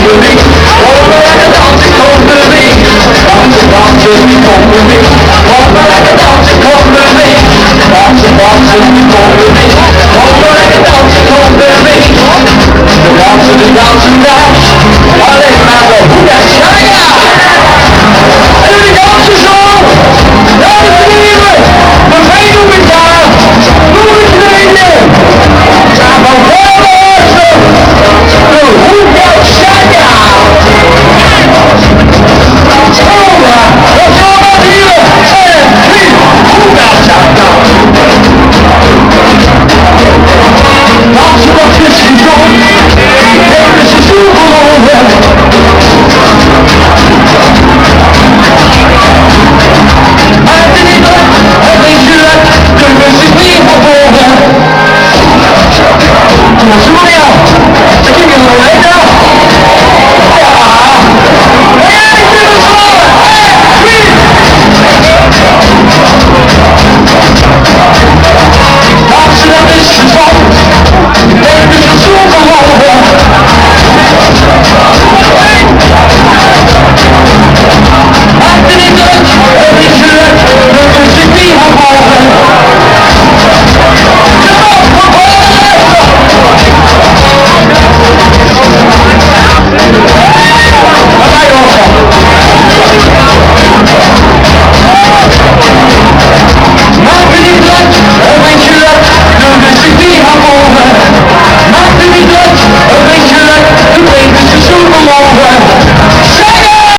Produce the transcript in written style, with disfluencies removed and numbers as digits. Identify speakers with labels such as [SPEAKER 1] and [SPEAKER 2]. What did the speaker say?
[SPEAKER 1] onderling. Kom maar lekker dansen, onderling. Dansen, dansen, onderling. Kom maar lekker dansen, onderling. Dansen, dansen, onderling. Kom maar lekker dansen, onderling. We dansen, we dansen, dans. Alleen maar de hoeda, ja! En jullie dansen zo. Dames en heren, we zijn op elkaar. Doe het tweede. Samen voorwaarts. De hoeda, ja! Hoera, we gaan hier. En drie, hoeda, ja! Dansen wat is gezond. Er is een stoel verloren. Maakt het niet uit, een beetje leuk, de benen is zo verloren.